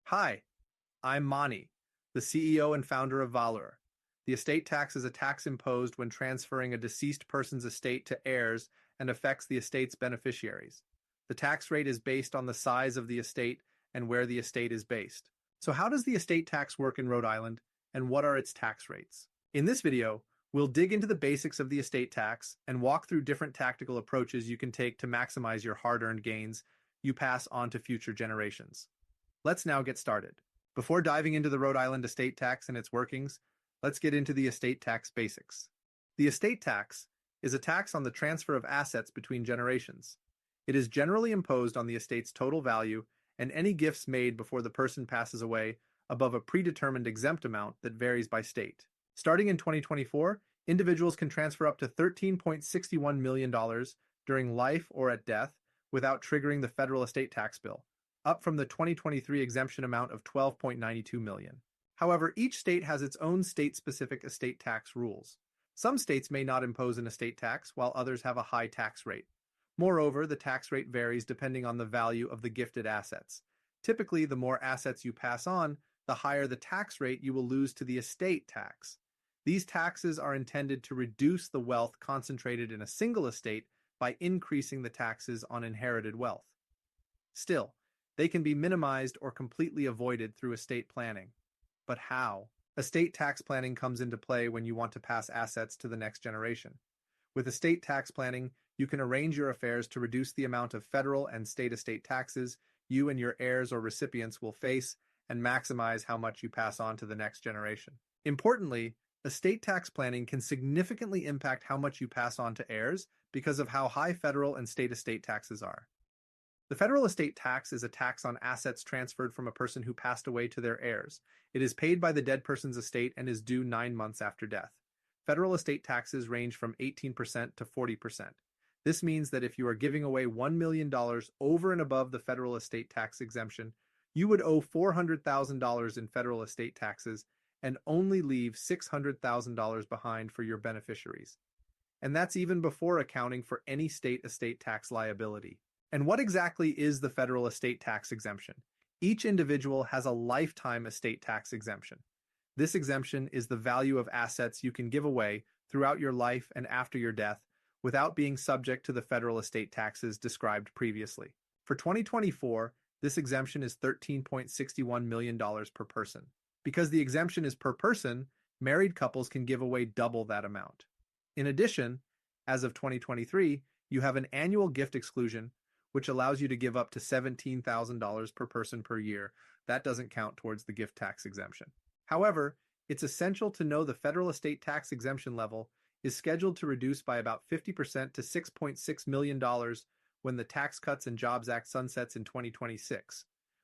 Hi, I'm Mani, the CEO and founder of Valor. The estate tax is a tax imposed when transferring a deceased person's estate to heirs and affects the estate's beneficiaries. The tax rate is based on the size of the estate and where the estate is based. So how does the estate tax work in Rhode Island, and what are its tax rates? In this video, we'll dig into the basics of the estate tax and walk through different tactical approaches you can take to maximize your hard-earned gains you pass on to future generations. Let's now get started. Before diving into the Rhode Island estate tax and its workings, let's get into the estate tax basics. The estate tax is a tax on the transfer of assets between generations. It is generally imposed on the estate's total value and any gifts made before the person passes away above a predetermined exempt amount that varies by state. Starting in 2024, individuals can transfer up to $13.61 million during life or at death without triggering the federal estate tax bill, up from the 2023 exemption amount of $12.92 million. However, each state has its own state-specific estate tax rules. Some states may not impose an estate tax, while others have a high tax rate. Moreover, the tax rate varies depending on the value of the gifted assets. Typically, the more assets you pass on, the higher the tax rate you will lose to the estate tax. These taxes are intended to reduce the wealth concentrated in a single estate by increasing the taxes on inherited wealth. Still, they can be minimized or completely avoided through estate planning. But how? Estate tax planning comes into play when you want to pass assets to the next generation. With estate tax planning, you can arrange your affairs to reduce the amount of federal and state estate taxes you and your heirs or recipients will face and maximize how much you pass on to the next generation. Importantly, estate tax planning can significantly impact how much you pass on to heirs because of how high federal and state estate taxes are. The federal estate tax is a tax on assets transferred from a person who passed away to their heirs. It is paid by the dead person's estate and is due 9 months after death. Federal estate taxes range from 18% to 40%. This means that if you are giving away $1 million over and above the federal estate tax exemption, you would owe $400,000 in federal estate taxes and only leave $600,000 behind for your beneficiaries. And that's even before accounting for any state estate tax liability. And what exactly is the federal estate tax exemption? Each individual has a lifetime estate tax exemption. This exemption is the value of assets you can give away throughout your life and after your death without being subject to the federal estate taxes described previously. For 2024, this exemption is $13.61 million per person. Because the exemption is per person, married couples can give away double that amount. In addition, as of 2023, you have an annual gift exclusion which allows you to give up to $17,000 per person per year. That doesn't count towards the gift tax exemption. However, it's essential to know the federal estate tax exemption level is scheduled to reduce by about 50% to $6.6 million when the Tax Cuts and Jobs Act sunsets in 2026,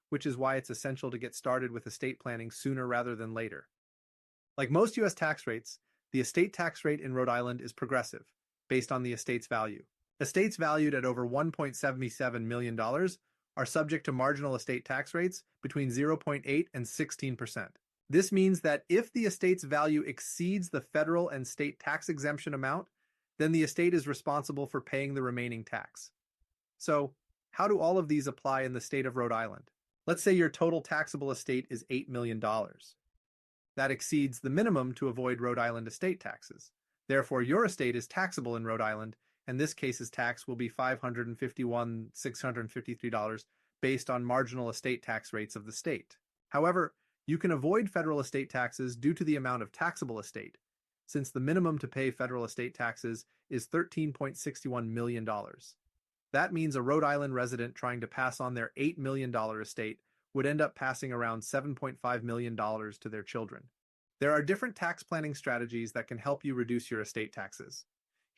which is why it's essential to get started with estate planning sooner rather than later. Like most U.S. tax rates, the estate tax rate in Rhode Island is progressive, based on the estate's value. Estates valued at over $1.77 million are subject to marginal estate tax rates between 0.8 and 16%. This means that if the estate's value exceeds the federal and state tax exemption amount, then the estate is responsible for paying the remaining tax. So, how do all of these apply in the state of Rhode Island? Let's say your total taxable estate is $8 million. That exceeds the minimum to avoid Rhode Island estate taxes. Therefore, your estate is taxable in Rhode Island, and this case's tax will be $551,653 based on marginal estate tax rates of the state. However, you can avoid federal estate taxes due to the amount of taxable estate, since the minimum to pay federal estate taxes is $13.61 million. That means a Rhode Island resident trying to pass on their $8 million estate would end up passing around $7.5 million to their children. There are different tax planning strategies that can help you reduce your estate taxes.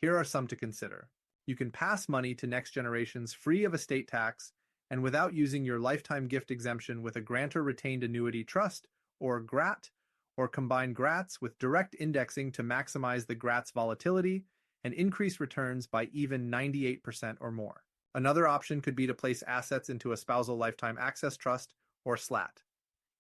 Here are some to consider. You can pass money to next generations free of estate tax and without using your lifetime gift exemption with a grantor retained annuity trust, or GRAT, or combine GRATs with direct indexing to maximize the GRAT's volatility and increase returns by even 98% or more. Another option could be to place assets into a spousal lifetime access trust, or SLAT.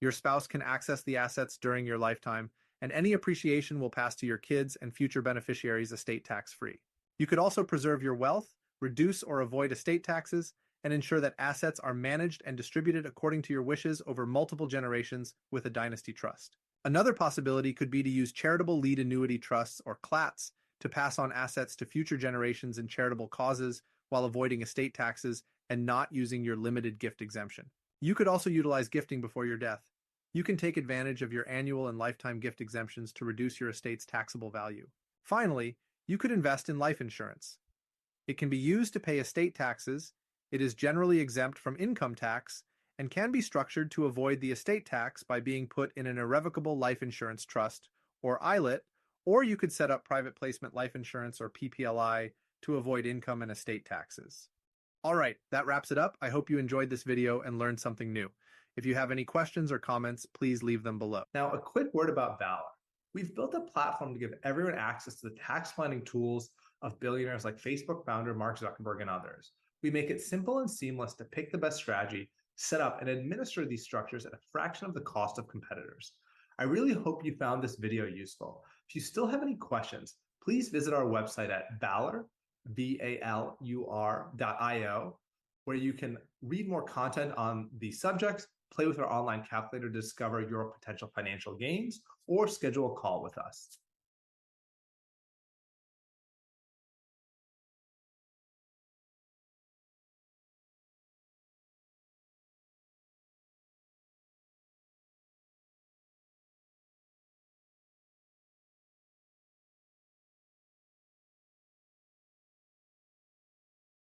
Your spouse can access the assets during your lifetime, and any appreciation will pass to your kids and future beneficiaries estate tax-free. You could also preserve your wealth, reduce or avoid estate taxes, and ensure that assets are managed and distributed according to your wishes over multiple generations with a dynasty trust. Another possibility could be to use charitable lead annuity trusts or CLATs to pass on assets to future generations in charitable causes while avoiding estate taxes and not using your limited gift exemption. You could also utilize gifting before your death. You can take advantage of your annual and lifetime gift exemptions to reduce your estate's taxable value. Finally, you could invest in life insurance. It can be used to pay estate taxes. It is generally exempt from income tax and can be structured to avoid the estate tax by being put in an irrevocable life insurance trust, or ILIT, or you could set up private placement life insurance, or PPLI, to avoid income and estate taxes. All right, that wraps it up. I hope you enjoyed this video and learned something new. If you have any questions or comments, please leave them below. Now, a quick word about Valor. We've built a platform to give everyone access to the tax planning tools of billionaires like Facebook founder Mark Zuckerberg and others. We make it simple and seamless to pick the best strategy, set up, and administer these structures at a fraction of the cost of competitors. I really hope you found this video useful. If you still have any questions, please visit our website at Valur, VALUR.io, where you can read more content on these subjects, play with our online calculator to discover your potential financial gains, or schedule a call with us.